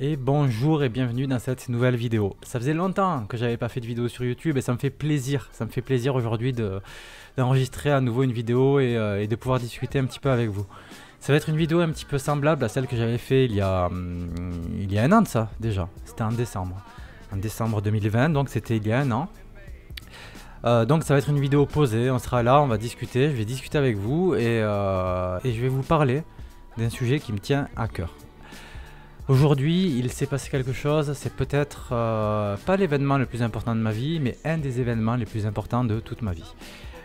Et bonjour et bienvenue dans cette nouvelle vidéo. Ça faisait longtemps que j'avais pas fait de vidéo sur YouTube et ça me fait plaisir aujourd'hui d'enregistrer à nouveau une vidéo et de pouvoir discuter un petit peu avec vous. Ça va être une vidéo un petit peu semblable à celle que j'avais fait il y a un an de ça déjà, c'était en décembre 2020, donc c'était il y a un an. Donc ça va être une vidéo posée, on sera là, on va discuter, je vais discuter avec vous et je vais vous parler d'un sujet qui me tient à cœur. Aujourd'hui, il s'est passé quelque chose, c'est peut-être pas l'événement le plus important de ma vie, mais un des événements les plus importants de toute ma vie.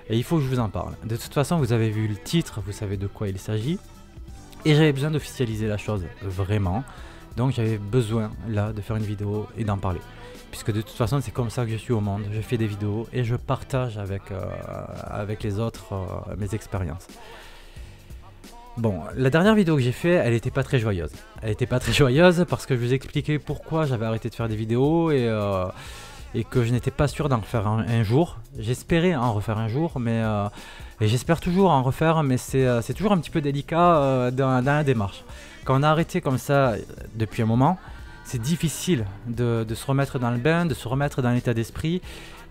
Et il faut que je vous en parle. De toute façon, vous avez vu le titre, vous savez de quoi il s'agit. Et j'avais besoin d'officialiser la chose, vraiment. Donc j'avais besoin, là, de faire une vidéo et d'en parler. Puisque de toute façon, c'est comme ça que je suis au monde. Je fais des vidéos et je partage avec les autres mes expériences. Bon, la dernière vidéo que j'ai fait, elle était pas très joyeuse. Elle était pas très joyeuse parce que je vous expliquais pourquoi j'avais arrêté de faire des vidéos et que je n'étais pas sûr d'en refaire un jour. J'espérais en refaire un jour, et j'espère toujours en refaire, mais c'est toujours un petit peu délicat dans la démarche. Quand on a arrêté comme ça depuis un moment, c'est difficile de se remettre dans le bain, de se remettre dans l'état d'esprit.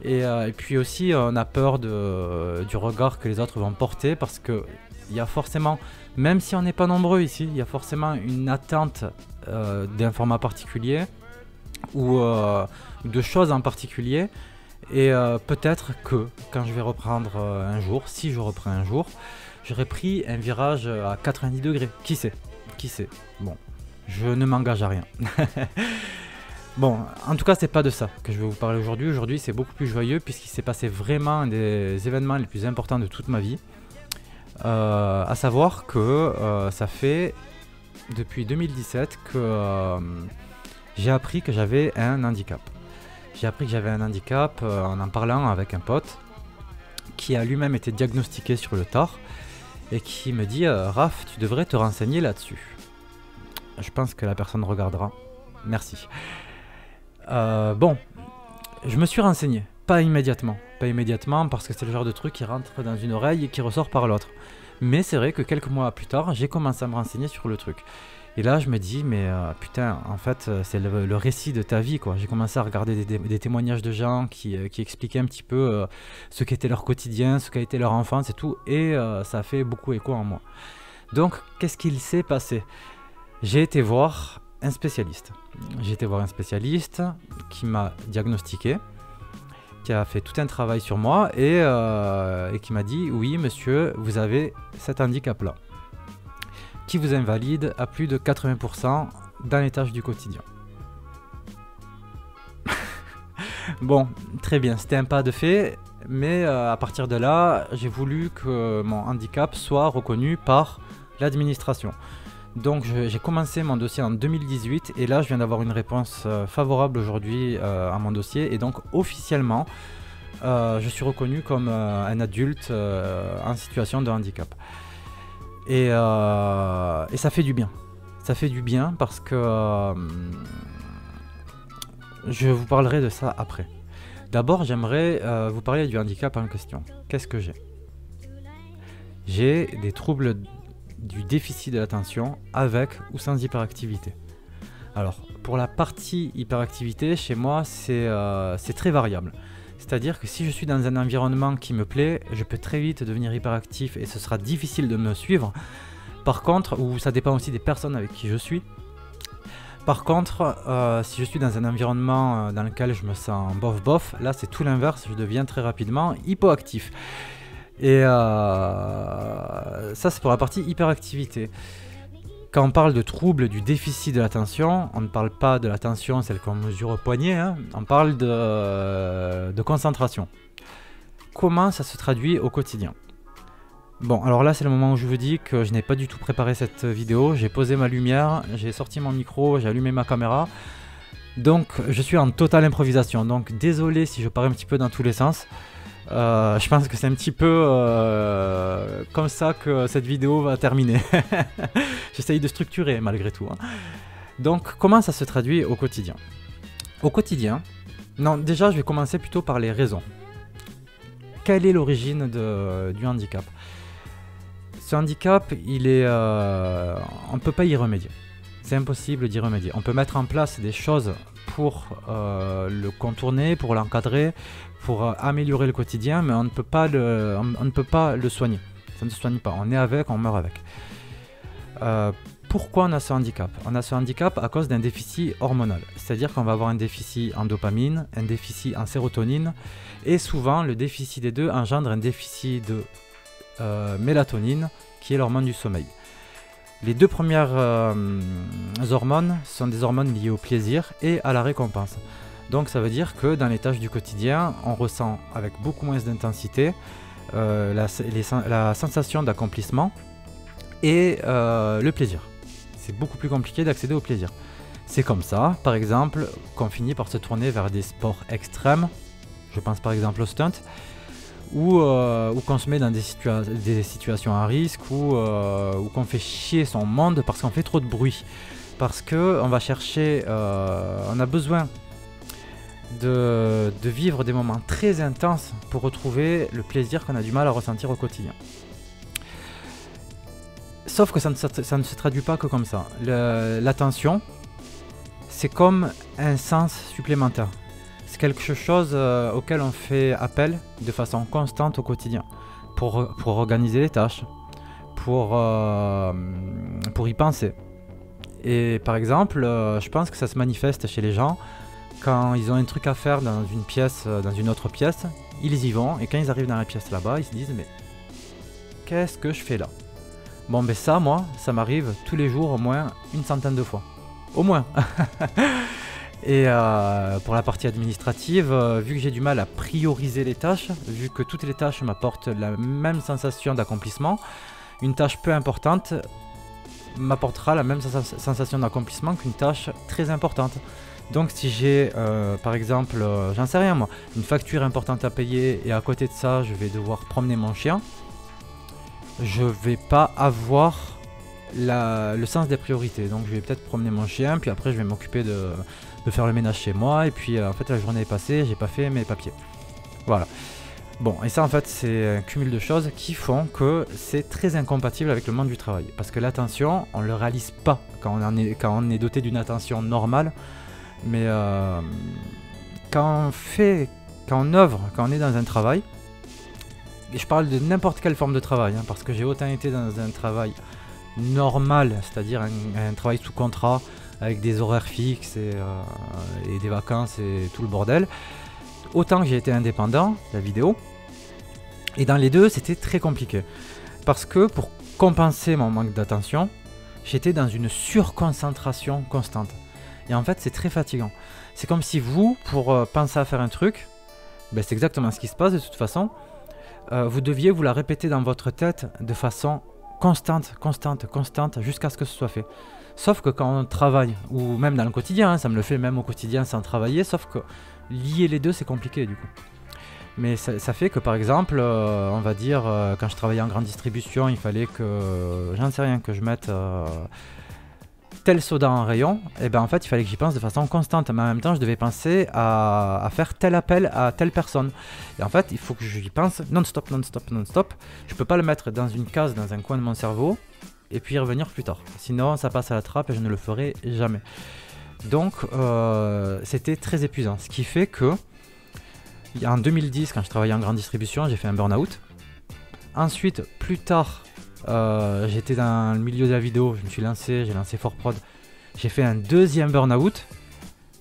Et puis aussi, on a peur du regard que les autres vont porter parce que il y a forcément, même si on n'est pas nombreux ici, il y a forcément une attente d'un format particulier ou de choses en particulier. Et peut-être que quand je vais reprendre un jour, si je reprends un jour, j'aurais pris un virage à 90 degrés. Qui sait? Qui sait? Bon, je ne m'engage à rien. Bon, en tout cas, c'est pas de ça que je vais vous parler aujourd'hui. Aujourd'hui, c'est beaucoup plus joyeux puisqu'il s'est passé vraiment un des événements les plus importants de toute ma vie. À savoir que ça fait depuis 2017 que j'ai appris que j'avais un handicap. J'ai appris que j'avais un handicap en parlant avec un pote qui a lui-même été diagnostiqué sur le tard et qui me dit Raph, tu devrais te renseigner là-dessus. Je pense que la personne regardera. Merci. Bon, je me suis renseigné. Pas immédiatement parce que c'est le genre de truc qui rentre dans une oreille et qui ressort par l'autre. Mais c'est vrai que quelques mois plus tard, j'ai commencé à me renseigner sur le truc. Et là, je me dis, mais putain, en fait, c'est le récit de ta vie, quoi. J'ai commencé à regarder des témoignages de gens qui expliquaient un petit peu ce qu'était leur quotidien, ce qu'a été leur enfance et tout. Et ça a fait beaucoup écho en moi. Donc, qu'est-ce qu'il s'est passé? J'ai été voir un spécialiste. J'ai été voir un spécialiste qui m'a diagnostiqué, qui a fait tout un travail sur moi et qui m'a dit oui monsieur, vous avez cet handicap là qui vous invalide à plus de 80% dans les tâches du quotidien. Bon, très bien, c'était un pas de fait, mais à partir de là, j'ai voulu que mon handicap soit reconnu par l'administration. Donc j'ai commencé mon dossier en 2018 et là je viens d'avoir une réponse favorable aujourd'hui à mon dossier et donc officiellement je suis reconnu comme un adulte en situation de handicap. Et ça fait du bien. Ça fait du bien parce que je vous parlerai de ça après. D'abord j'aimerais vous parler du handicap en question. Qu'est-ce que j'ai? J'ai des troubles du déficit de l'attention avec ou sans hyperactivité. Alors pour la partie hyperactivité, chez moi c'est très variable. C'est-à-dire que si je suis dans un environnement qui me plaît, je peux très vite devenir hyperactif et ce sera difficile de me suivre. Par contre, ou ça dépend aussi des personnes avec qui je suis. Par contre, si je suis dans un environnement dans lequel je me sens bof, là c'est tout l'inverse, je deviens très rapidement hypoactif. Et ça c'est pour la partie hyperactivité. Quand on parle de troubles du déficit de l'attention, on ne parle pas de l'attention, celle qu'on mesure au poignet, hein, on parle de concentration. Comment ça se traduit au quotidien? Bon, alors là c'est le moment où je vous dis que je n'ai pas du tout préparé cette vidéo, j'ai posé ma lumière, j'ai sorti mon micro, j'ai allumé ma caméra. Donc je suis en totale improvisation, donc désolé si je pars un petit peu dans tous les sens. Je pense que c'est un petit peu comme ça que cette vidéo va terminer. J'essaye de structurer malgré tout. Hein. Donc, comment ça se traduit au quotidien? Au quotidien, non, déjà je vais commencer plutôt par les raisons. Quelle est l'origine du handicap? Ce handicap, on ne peut pas y remédier. c'est impossible d'y remédier. On peut mettre en place des choses pour le contourner, pour l'encadrer, pour améliorer le quotidien, mais on ne peut pas le soigner. Ça ne se soigne pas, on est avec, on meurt avec. Pourquoi on a ce handicap? On a ce handicap à cause d'un déficit hormonal. C'est-à-dire qu'on va avoir un déficit en dopamine, un déficit en sérotonine, et souvent le déficit des deux engendre un déficit de mélatonine, qui est l'hormone du sommeil. Les deux premières hormones sont des hormones liées au plaisir et à la récompense. Donc ça veut dire que dans les tâches du quotidien, on ressent avec beaucoup moins d'intensité la sensation d'accomplissement et le plaisir. C'est beaucoup plus compliqué d'accéder au plaisir. C'est comme ça, par exemple, qu'on finit par se tourner vers des sports extrêmes. Je pense par exemple au stunt, ou qu'on se met dans des situations à risque, ou qu'on fait chier son monde parce qu'on fait trop de bruit. Parce qu'on va chercher, on a besoin de vivre des moments très intenses pour retrouver le plaisir qu'on a du mal à ressentir au quotidien. Sauf que ça ne se traduit pas que comme ça. L'attention, c'est comme un sens supplémentaire. C'est quelque chose auquel on fait appel de façon constante au quotidien pour organiser les tâches, pour y penser. Et par exemple, je pense que ça se manifeste chez les gens quand ils ont un truc à faire dans une pièce, dans une autre pièce, ils y vont et quand ils arrivent dans la pièce là-bas, ils se disent mais qu'est-ce que je fais là? Bon ben ça, moi, ça m'arrive tous les jours au moins une centaine de fois. Au moins. Et pour la partie administrative, vu que j'ai du mal à prioriser les tâches, vu que toutes les tâches m'apportent la même sensation d'accomplissement, une tâche peu importante m'apportera la même sensation d'accomplissement qu'une tâche très importante. Donc si j'ai par exemple, j'en sais rien moi, une facture importante à payer et à côté de ça je vais devoir promener mon chien, je vais pas avoir le sens des priorités. Donc je vais peut-être promener mon chien, puis après je vais m'occuper de faire le ménage chez moi, et puis en fait la journée est passée, j'ai pas fait mes papiers. Voilà. Bon, et ça en fait c'est un cumul de choses qui font que c'est très incompatible avec le monde du travail. Parce que l'attention, on le réalise pas quand on est doté d'une attention normale, mais quand on œuvre, quand on est dans un travail, et je parle de n'importe quelle forme de travail, parce que j'ai autant été dans un travail normal, c'est-à-dire un travail sous contrat, avec des horaires fixes et des vacances et tout le bordel, autant que j'ai été indépendant, la vidéo, et dans les deux c'était très compliqué, parce que pour compenser mon manque d'attention, j'étais dans une surconcentration constante, et en fait c'est très fatigant. C'est comme si vous, pour penser à faire un truc, ben, c'est exactement ce qui se passe de toute façon, vous deviez vous la répéter dans votre tête de façon constante, jusqu'à ce que ce soit fait. Sauf que quand on travaille, ou même dans le quotidien, ça me le fait même au quotidien sans travailler, sauf que lier les deux c'est compliqué du coup. Mais ça fait que par exemple, on va dire, quand je travaillais en grande distribution, il fallait que, j'en sais rien, que je mette tel soda en rayon, et ben en fait il fallait que j'y pense de façon constante, mais en même temps je devais penser à faire tel appel à telle personne. Et en fait il faut que j'y pense non-stop. Je peux pas le mettre dans une case, dans un coin de mon cerveau, et puis y revenir plus tard. Sinon ça passe à la trappe et je ne le ferai jamais. Donc c'était très épuisant. Ce qui fait que en 2010, quand je travaillais en grande distribution, j'ai fait un burn-out. Ensuite, plus tard, j'étais dans le milieu de la vidéo, je me suis lancé, j'ai lancé ForProd. J'ai fait un deuxième burn-out.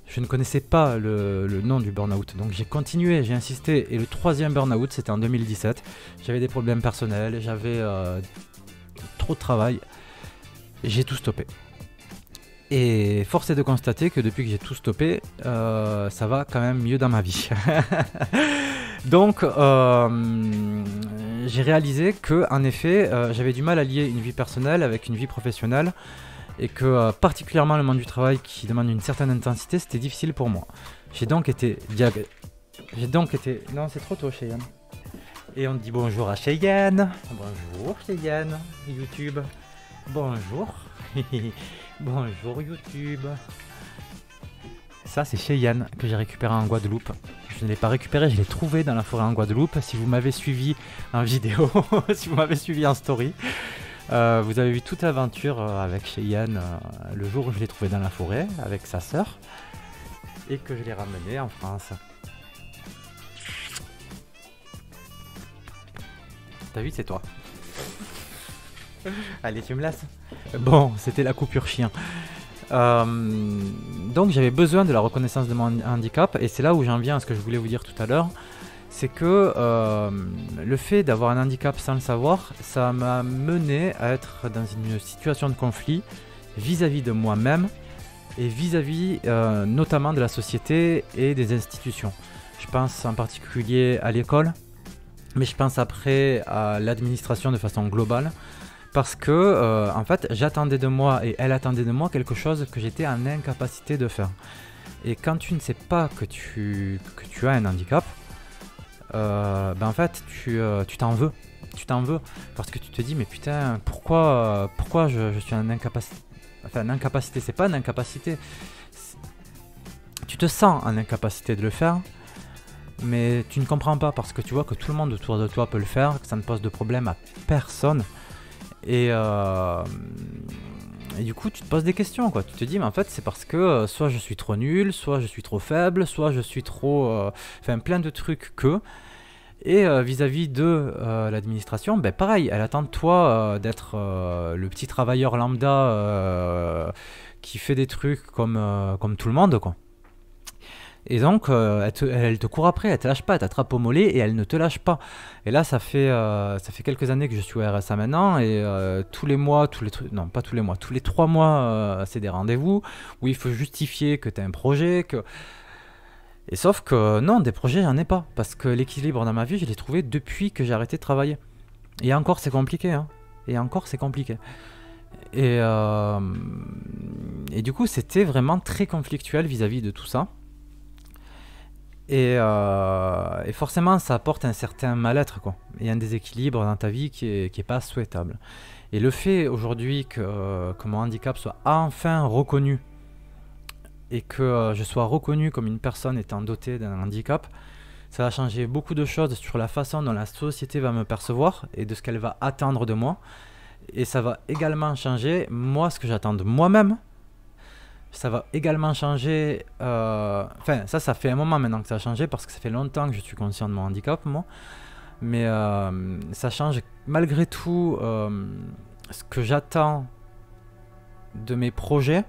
Je ne connaissais pas le nom du burn-out, donc j'ai continué, j'ai insisté. Et le troisième burn-out, c'était en 2017. J'avais des problèmes personnels, j'avais trop de travail. J'ai tout stoppé. Et force est de constater que depuis que j'ai tout stoppé, ça va quand même mieux dans ma vie. Donc j'ai réalisé que en effet j'avais du mal à lier une vie personnelle avec une vie professionnelle, et que particulièrement le monde du travail qui demande une certaine intensité, c'était difficile pour moi. J'ai donc été non, c'est trop tôt Cheyenne. Et on dit bonjour à Cheyenne. Bonjour Cheyenne, YouTube. Bonjour. Bonjour YouTube. Ça c'est Cheyenne que j'ai récupéré en Guadeloupe. Je ne l'ai pas récupéré, je l'ai trouvé dans la forêt en Guadeloupe. Si vous m'avez suivi en vidéo, si vous m'avez suivi en story, Vous avez vu toute l'aventure avec Cheyenne le jour où je l'ai trouvé dans la forêt avec sa sœur et que je l'ai ramené en France. T'as vu, c'est toi. Allez, tu me laisses. Bon, c'était la coupure chien. Donc j'avais besoin de la reconnaissance de mon handicap et c'est là où j'en viens à ce que je voulais vous dire tout à l'heure. C'est que le fait d'avoir un handicap sans le savoir, ça m'a mené à être dans une situation de conflit vis-à-vis de moi-même et vis-à-vis notamment de la société et des institutions. Je pense en particulier à l'école, mais je pense après à l'administration de façon globale. Parce que, en fait, j'attendais de moi et elle attendait de moi quelque chose que j'étais en incapacité de faire. Et quand tu ne sais pas que tu as un handicap, en fait, tu t'en veux. Tu t'en veux. Parce que tu te dis, mais putain, pourquoi je suis en incapacité. Enfin, en incapacité, c'est pas une incapacité. Tu te sens en incapacité de le faire, mais tu ne comprends pas parce que tu vois que tout le monde autour de toi peut le faire, que ça ne pose de problème à personne. Et du coup, tu te poses des questions, quoi. Tu te dis, mais en fait, c'est parce que soit je suis trop nul, soit je suis trop faible, soit je suis trop... Enfin, plein de trucs que... Et vis-à-vis de l'administration, ben pareil, elle attend de toi d'être le petit travailleur lambda qui fait des trucs comme tout le monde, quoi. Et donc, elle te court après, elle te lâche pas, elle t'attrape au mollet et elle ne te lâche pas. Et là, ça fait quelques années que je suis au RSA maintenant et tous les mois, non pas tous les mois, tous les 3 mois, c'est des rendez-vous où il faut justifier que tu as un projet. Et sauf que non, des projets, j'en ai pas. Parce que l'équilibre dans ma vie, je l'ai trouvé depuis que j'ai arrêté de travailler. Et encore, c'est compliqué. Hein. Et encore, c'est compliqué. Et du coup, c'était vraiment très conflictuel vis-à-vis de tout ça. Et forcément, ça apporte un certain mal-être, quoi. Il y a un déséquilibre dans ta vie qui est pas souhaitable. Et le fait aujourd'hui que mon handicap soit enfin reconnu et que je sois reconnu comme une personne étant dotée d'un handicap, ça va changer beaucoup de choses sur la façon dont la société va me percevoir et de ce qu'elle va attendre de moi. Et ça va également changer, moi, ce que j'attends de moi-même. Ça va également changer, enfin ça fait un moment maintenant que ça a changé parce que ça fait longtemps que je suis conscient de mon handicap moi, mais ça change malgré tout ce que j'attends de mes projets,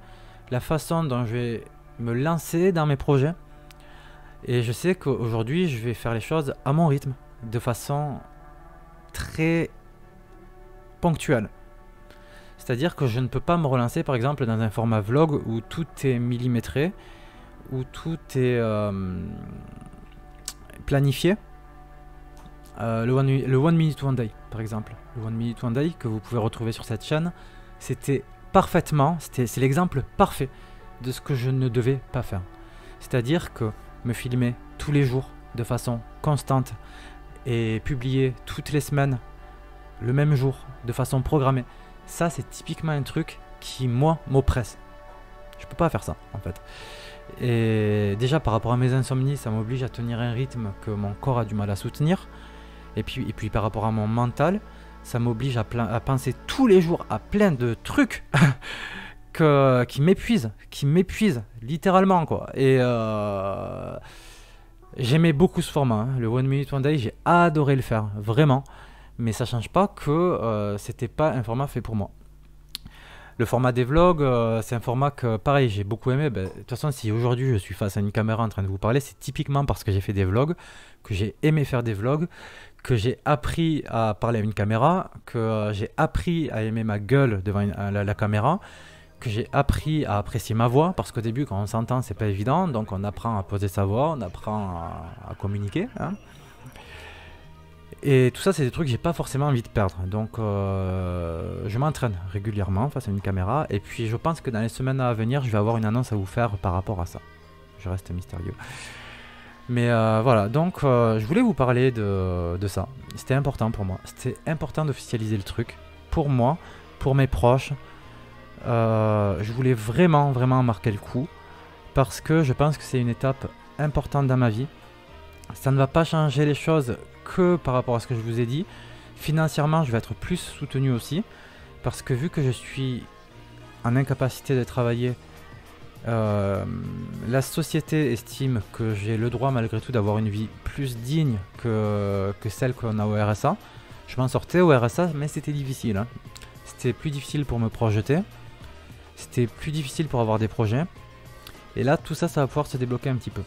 la façon dont je vais me lancer dans mes projets, et je sais qu'aujourd'hui je vais faire les choses à mon rythme, de façon très ponctuelle. C'est-à-dire que je ne peux pas me relancer par exemple dans un format vlog où tout est millimétré, où tout est planifié. Le One Minute One Day par exemple. Le One Minute One Day que vous pouvez retrouver sur cette chaîne, c'était parfaitement, c'est l'exemple parfait de ce que je ne devais pas faire. C'est-à-dire que me filmer tous les jours de façon constante et publier toutes les semaines le même jour de façon programmée. Ça, c'est typiquement un truc qui, moi, m'oppresse. Je peux pas faire ça, en fait. Et déjà, par rapport à mes insomnies, ça m'oblige à tenir un rythme que mon corps a du mal à soutenir. Et puis par rapport à mon mental, ça m'oblige à penser tous les jours à plein de trucs qui m'épuisent, littéralement, quoi. Et j'aimais beaucoup ce format, hein. Le One Minute One Day, j'ai adoré le faire, vraiment. Mais ça change pas que c'était pas un format fait pour moi. Le format des vlogs, c'est un format que, pareil, j'ai beaucoup aimé. De toute façon, si aujourd'hui je suis face à une caméra en train de vous parler, c'est typiquement parce que j'ai fait des vlogs, que j'ai aimé faire des vlogs, que j'ai appris à parler à une caméra, que j'ai appris à aimer ma gueule devant la caméra, que j'ai appris à apprécier ma voix, parce qu'au début, quand on s'entend, c'est pas évident, donc on apprend à poser sa voix, on apprend à communiquer, hein. Et tout ça, c'est des trucs que j'ai pas forcément envie de perdre. Donc, je m'entraîne régulièrement face à une caméra. Et puis, je pense que dans les semaines à venir, je vais avoir une annonce à vous faire par rapport à ça. Je reste mystérieux. Mais voilà, donc, je voulais vous parler de ça. C'était important pour moi. C'était important d'officialiser le truc. Pour moi, pour mes proches. Je voulais vraiment, vraiment marquer le coup. Parce que je pense que c'est une étape importante dans ma vie. Ça ne va pas changer les choses que par rapport à ce que je vous ai dit. Financièrement, je vais être plus soutenu aussi. parce que vu que je suis en incapacité de travailler, la société estime que j'ai le droit malgré tout d'avoir une vie plus digne que celle qu'on a au RSA. Je m'en sortais au RSA, mais c'était difficile, hein. C'était plus difficile pour me projeter, c'était plus difficile pour avoir des projets. Et là, tout ça, ça va pouvoir se débloquer un petit peu.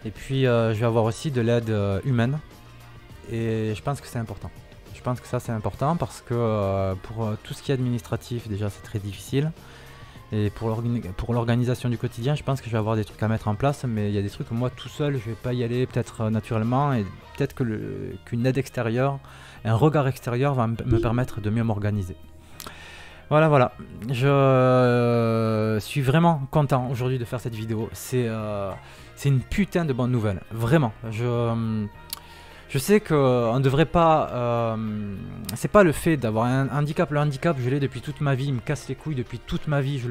Et puis, je vais avoir aussi de l'aide humaine. Et je pense que c'est important. Je pense que ça, c'est important parce que pour tout ce qui est administratif, déjà, c'est très difficile. Et pour l'organisation du quotidien, je pense que je vais avoir des trucs à mettre en place. Mais il y a des trucs que moi, tout seul, je vais pas y aller peut-être naturellement. Et peut-être qu'une aide extérieure, un regard extérieur va me permettre de mieux m'organiser. Voilà, voilà. Je suis vraiment content aujourd'hui de faire cette vidéo. C'est une putain de bonne nouvelle. Vraiment. Je sais qu'on ne devrait pas... c'est pas le fait d'avoir un handicap. Le handicap, je l'ai depuis toute ma vie. Il me casse les couilles depuis toute ma vie.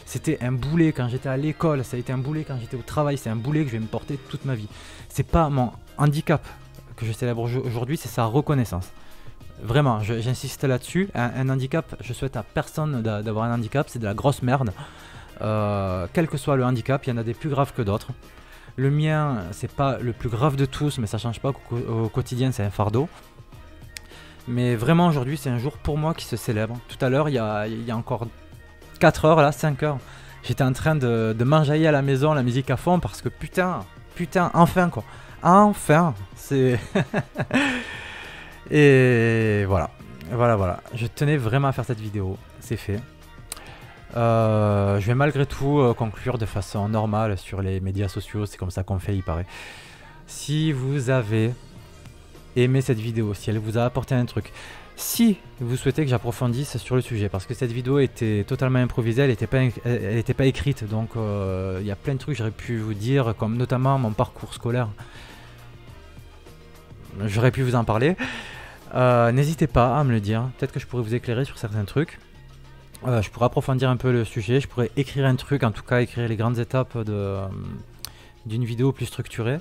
C'était un boulet quand j'étais à l'école. Ça a été un boulet quand j'étais au travail. C'est un boulet que je vais me porter toute ma vie. C'est pas mon handicap que je célèbre aujourd'hui, c'est sa reconnaissance. Vraiment, j'insiste là-dessus. Un handicap, je souhaite à personne d'avoir un handicap, c'est de la grosse merde. Quel que soit le handicap, il y en a des plus graves que d'autres. Le mien, c'est pas le plus grave de tous, mais ça change pas qu'au quotidien, c'est un fardeau. Mais vraiment, aujourd'hui, c'est un jour pour moi qui se célèbre. Tout à l'heure, il y a encore 4 heures, là, 5 heures, j'étais en train de m'enjailler à la maison, la musique à fond, parce que putain, enfin quoi. Enfin, c'est... Et voilà, voilà. Je tenais vraiment à faire cette vidéo, c'est fait. Je vais malgré tout conclure de façon normale sur les médias sociaux, c'est comme ça qu'on fait, il paraît. Si vous avez aimé cette vidéo, si elle vous a apporté un truc, si vous souhaitez que j'approfondisse sur le sujet, parce que cette vidéo était totalement improvisée, elle n'était pas écrite, donc il y a plein de trucs que j'aurais pu vous dire, comme notamment mon parcours scolaire. J'aurais pu vous en parler. N'hésitez pas à me le dire, peut-être que je pourrais vous éclairer sur certains trucs. Je pourrais approfondir un peu le sujet, je pourrais écrire un truc, en tout cas écrire les grandes étapes d'une vidéo plus structurée.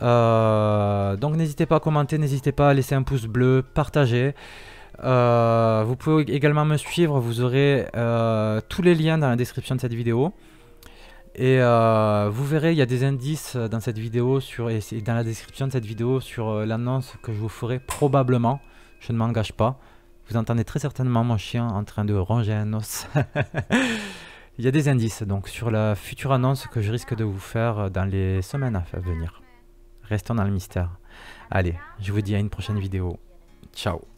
Donc n'hésitez pas à commenter, n'hésitez pas à laisser un pouce bleu, partager. Vous pouvez également me suivre, vous aurez tous les liens dans la description de cette vidéo. Et vous verrez, il y a des indices dans cette vidéo et dans la description de cette vidéo sur l'annonce que je vous ferai probablement. Je ne m'engage pas. Vous entendez très certainement mon chien en train de ronger un os. Il y a des indices donc sur la future annonce que je risque de vous faire dans les semaines à venir. Restons dans le mystère. Allez, je vous dis à une prochaine vidéo. Ciao.